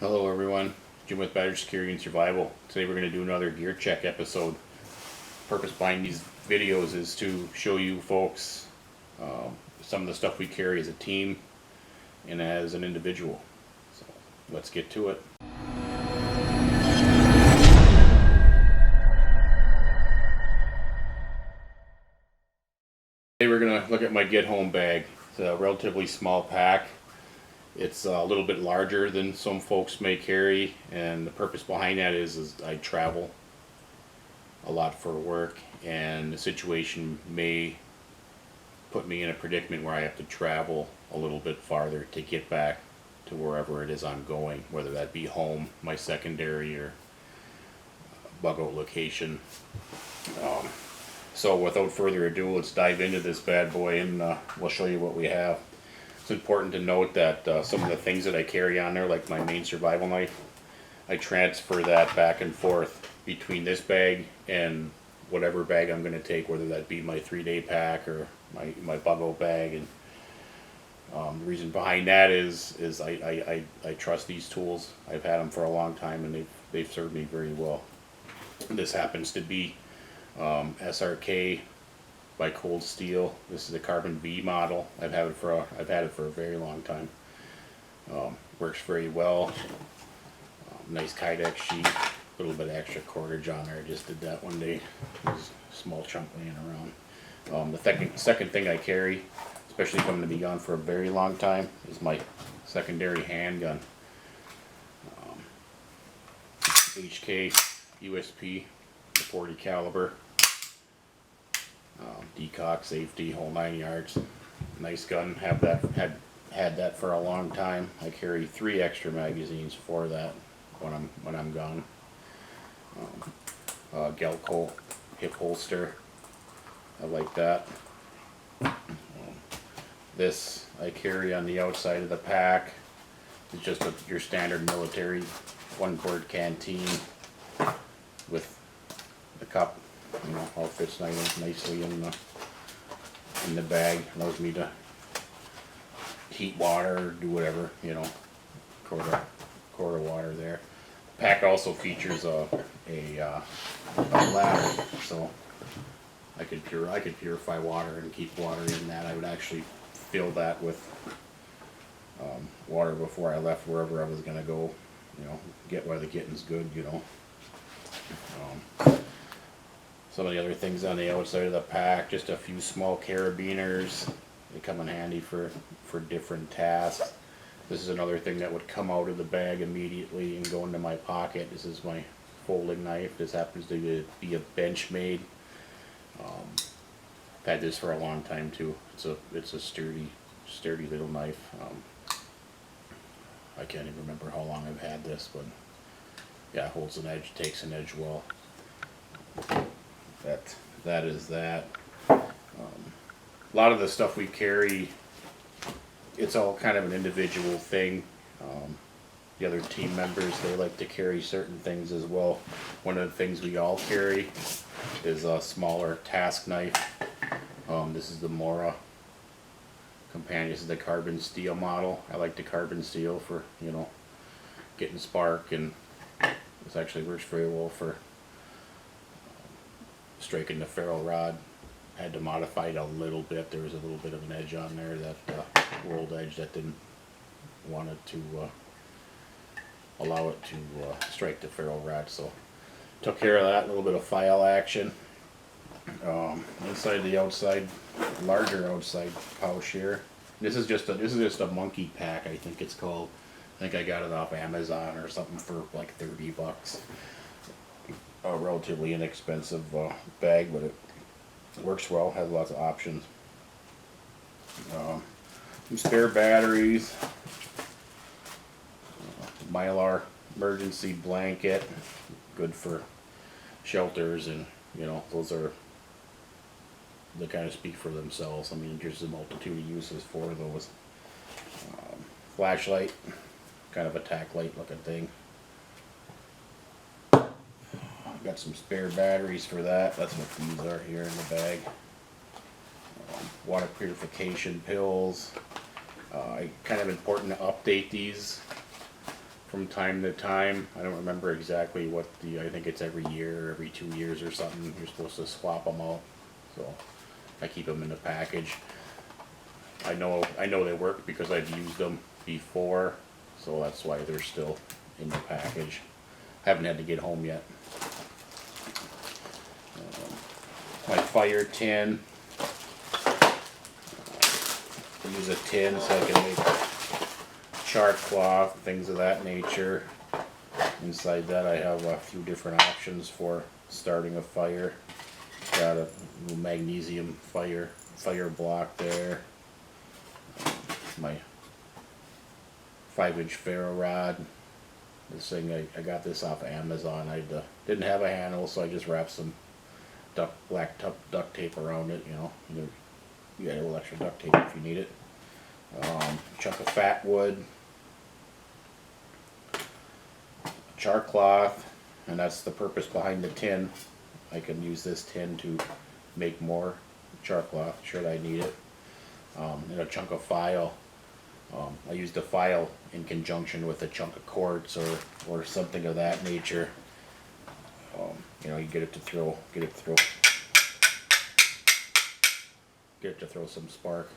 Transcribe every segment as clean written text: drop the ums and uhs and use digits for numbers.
Hello everyone, Jim with Badger Security and Survival. Today we're going to do another gear check episode. The purpose behind these videos is to show you folks some of the stuff we carry as a team and as an individual. So let's get to it. Today we're going to look at my get home bag. It's a relatively small pack. It's a little bit larger than some folks may carry, and the purpose behind that is I travel a lot for work, and the situation may put me in a predicament where I have to travel a little bit farther to get back to wherever it is I'm going, whether that be home, my secondary, or bug out location. So without further ado, let's dive into this bad boy, and we'll show you what we have. It's important to note that some of the things that I carry on there, like my main survival knife, I transfer that back and forth between this bag and whatever bag I'm going to take, whether that be my 3-day pack or my bug-out bag. And the reason behind that is I trust these tools. I've had them for a long time, and they've served me very well. This happens to be SRK by Cold Steel. This is a Carbon V model. I've had it for a very long time. Works very well. Nice Kydex sheet. A little bit of extra cordage on there. I just did that one day. There's a small chunk laying around. The second thing I carry, especially if I'm going to be gone for a very long time, is my secondary handgun. HK USP, the 40 caliber. Decock, safety, whole 9 yards. Nice gun. Had that for a long time. I carry 3 extra magazines for that when I'm gone. Gelco hip holster. I like that. This I carry on the outside of the pack. It's just your standard military 1-quart canteen with the cup. You know, all fits nicely in the bag. Allows me to heat water or do whatever, you know, quart of water there. The pack also features a ladder, so I could purify water and keep water in that. I would actually fill that with water before I left wherever I was gonna go. You know, get while the getting's good. You know. Some of the other things on the outside of the pack, just a few small carabiners. They come in handy for different tasks. This is another thing that would come out of the bag immediately and go into my pocket. This is my folding knife. This happens to be a Benchmade. I've had this for a long time too. It's a sturdy little knife. I can't even remember how long I've had this, but yeah, it holds an edge, takes an edge well. That is that. A lot of the stuff we carry, it's all kind of an individual thing. The other team members, they like to carry certain things as well. One of the things we all carry is a smaller task knife. This is the Mora Companion. This is the carbon steel model. I like the carbon steel for, you know, getting spark, and this actually works very well for striking the ferrule rod. Had to modify it a little bit. There was a little bit of an edge on there, that world edge that didn't want it to allow it to strike the ferrule rod, so took care of that. A little bit of file action. Inside the outside, larger outside pouch here. This is just a monkey pack, I think it's called. I think I got it off Amazon or something for like $30. A relatively inexpensive bag, but it works well, has lots of options. Some spare batteries, Mylar emergency blanket, good for shelters, and you know, those are, they kind of speak for themselves. I mean, there's a multitude of uses for those. Flashlight, kind of a tack light looking thing. Got some spare batteries for that. That's what these are here in the bag. Water purification pills. Kind of important to update these from time to time. I don't remember exactly what I think it's every year or every 2 years or something. You're supposed to swap them out. So I keep them in the package. I know they work because I've used them before, so that's why they're still in the package. Haven't had to get home yet. My fire tin. I use a tin so I can make char cloth, things of that nature. Inside that I have a few different options for starting a fire. Got a magnesium fire block there. My 5-inch ferro rod. This thing I got this off of Amazon. I didn't have a handle, so I just wrapped some black duct tape around it. You know, you got a little extra duct tape if you need it. Chunk of fat wood, char cloth, and that's the purpose behind the tin. I can use this tin to make more char cloth should I need it. And a chunk of file. I use the file in conjunction with a chunk of quartz or something of that nature. You know, you get it to throw some spark.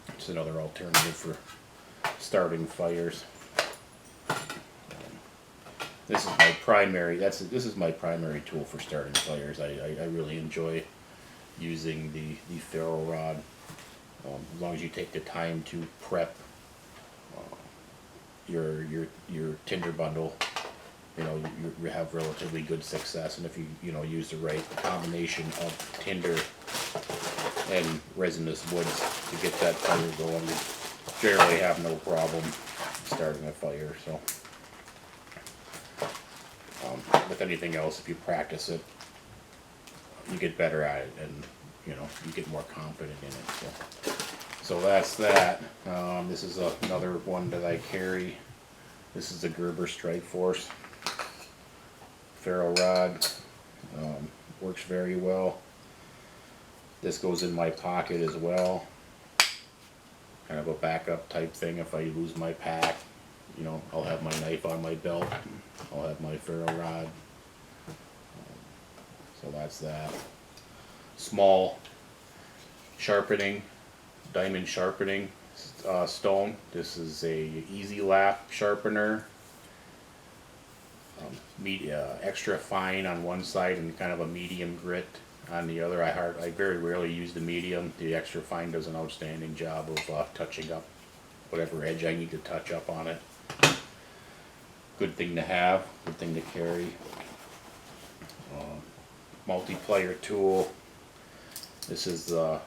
It's another alternative for starting fires. This is my primary. This is my primary tool for starting fires. I really enjoy using the ferro rod. As long as you take the time to prep your tinder bundle, you know, you have relatively good success. And if you use the right combination of tinder and resinous woods to get that fire going, you generally have no problem starting a fire. So with anything else, if you practice it, you get better at it, and you get more confident in it. So that's that. This is another one that I carry. This is the Gerber Strike Force ferro rod. Works very well. This goes in my pocket as well. Kind of a backup type thing. If I lose my pack, I'll have my knife on my belt. I'll have my ferro rod. So that's that. Small sharpening, diamond sharpening stone. This is a Easy Lap sharpener. Extra fine on one side and kind of a medium grit on the other. I very rarely use the medium. The extra fine does an outstanding job of touching up whatever edge I need to touch up on it. Good thing to have, good thing to carry. Multiplier tool. This is the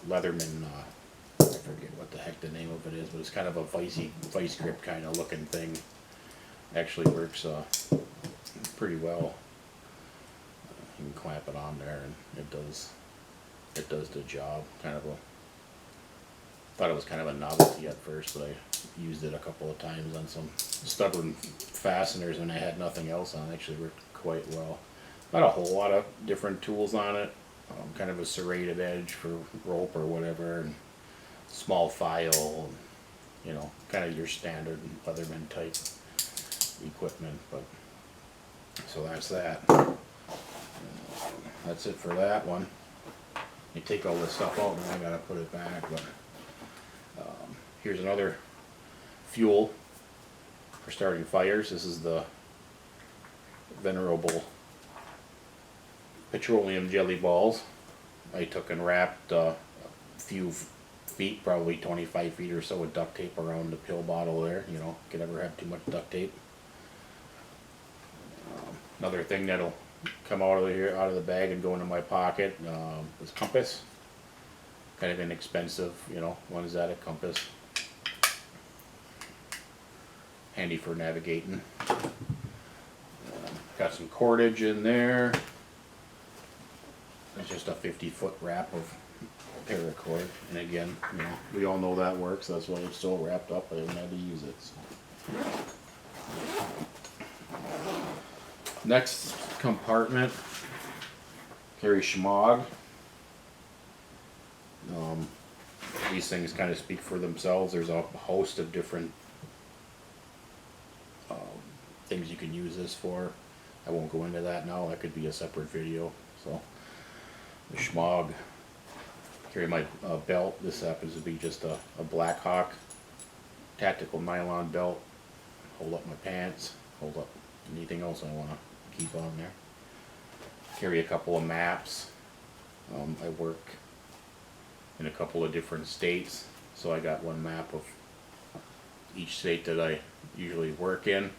Leatherman, I forget what the heck the name of it is, but it's kind of a vice grip kind of looking thing. Actually works pretty well. You can clamp it on there and it does the job. Thought it was kind of a novelty at first, but I used it a couple of times on some stubborn fasteners when I had nothing else on. It actually worked quite well. Not a whole lot of different tools on it. Kind of a serrated edge for rope or whatever, and small file, and, kind of your standard Leatherman type equipment. But so that's that. That's it for that one. You take all this stuff out and I gotta put it back, but here's another fuel for starting fires. This is the venerable petroleum jelly balls. I took and wrapped a few feet, probably 25 feet or so, with duct tape around the pill bottle there. Could never have too much duct tape. Another thing that'll come out of the bag and go into my pocket is compass. Kind of inexpensive, one's at a compass. Handy for navigating. Got some cordage in there. It's just a 50-foot wrap of paracord, and again, we all know that works. That's why it's still wrapped up. I haven't had to use it. So. Next compartment, carry Shmog. These things kind of speak for themselves. There's a host of different things you can use this for. I won't go into that now. That could be a separate video. So the Schmog. Carry my belt. This happens to be just a Blackhawk tactical nylon belt. Hold up my pants. Hold up anything else I want to keep on there. Carry a couple of maps. I work in a couple of different states, so I got one map of each state that I usually work in.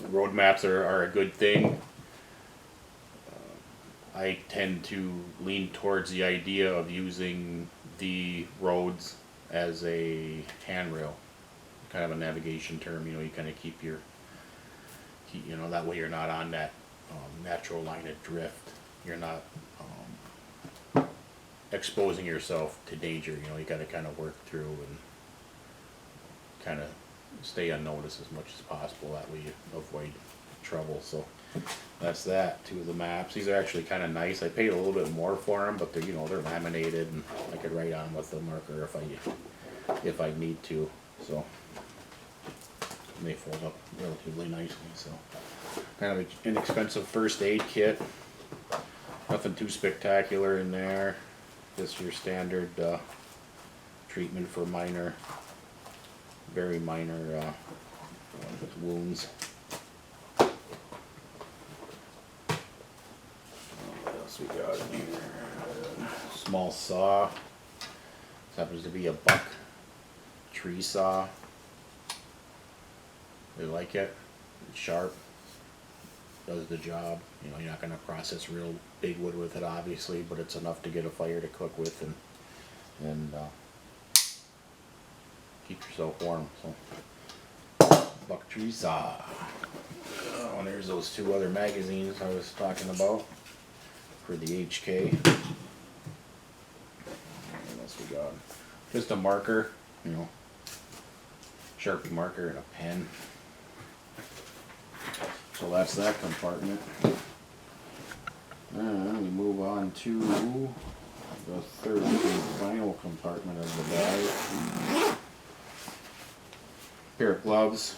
Road maps are a good thing. I tend to lean towards the idea of using the roads as a handrail, kind of a navigation term. You know, you kind of keep your, you know, that way you're not on that natural line of drift. You're not exposing yourself to danger. You know, you got to kind of work through and kind of stay unnoticed as much as possible. That way you avoid trouble. So that's that. Two of the maps. These are actually kind of nice. I paid a little bit more for them, but they're, you know, they're laminated and I could write on with the marker if I need to. So they fold up relatively nicely. So kind of an inexpensive first aid kit. Nothing too spectacular in there. Just your standard treatment for minor, very minor wounds. What else we got in here? Small saw. This happens to be a buck tree saw. I like it. It's sharp. Does the job. You know, you're not going to process real big wood with it, obviously, but it's enough to get a fire to cook with and keep yourself warm. So, buck tree saw. Oh, and there's those two other magazines I was talking about for the HK. What else we got? Just a marker, you know, Sharpie marker and a pen. So that's that compartment. And we move on to the third and final compartment of the bag. Pair of gloves.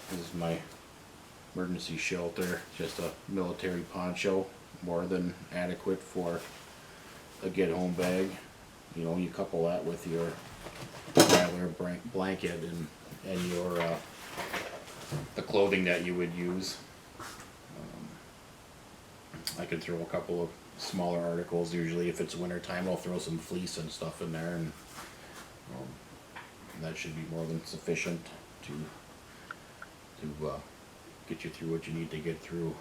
This is my emergency shelter. Just a military poncho, more than adequate for a get-home bag. You know, you couple that with your traveler blanket and your the clothing that you would use. I could throw a couple of smaller articles. Usually if it's winter time, I'll throw some fleece and stuff in there, and that should be more than sufficient to get you through what you need to get through.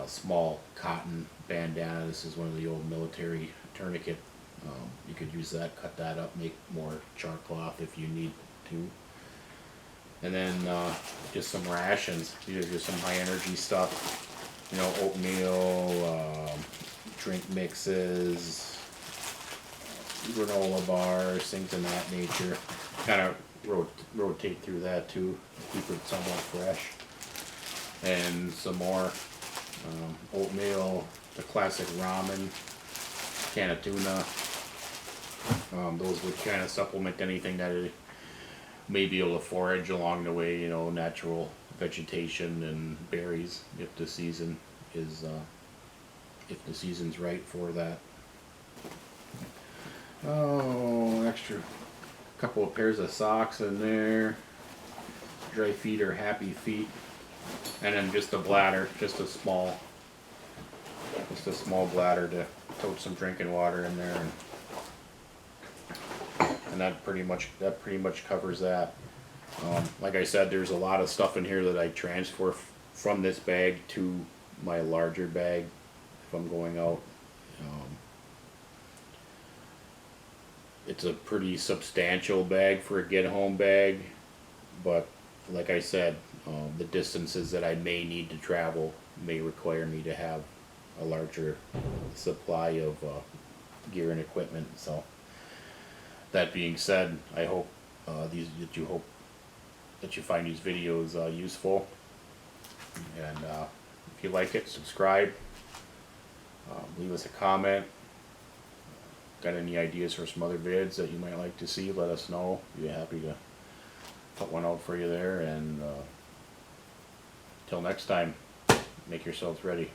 Small cotton bandana. This is one of the old military tourniquet. You could use that, cut that up, make more char cloth if you need to. And then just some rations. These are just some high energy stuff. You know, oatmeal, drink mixes, granola bars, things of that nature. Kind of rotate through that too, keep it somewhat fresh. And some more oatmeal, the classic ramen, can of tuna. Those would kind of supplement anything that it may be able to forage along the way, you know, natural vegetation and berries if the season is if the season's right for that. Oh, extra couple of pairs of socks in there. Dry feet or happy feet. And then just a bladder, just a small bladder to tote some drinking water in there, and that pretty much covers that. Like I said, there's a lot of stuff in here that I transfer from this bag to my larger bag if I'm going out. It's a pretty substantial bag for a get-home bag, but like I said, the distances that I may need to travel may require me to have a larger supply of gear and equipment. So that being said, I hope that you find these videos useful, and if you like it, subscribe, leave us a comment, got any ideas for some other vids that you might like to see, let us know. Be happy to put one out for you there. And till next time, make yourselves ready.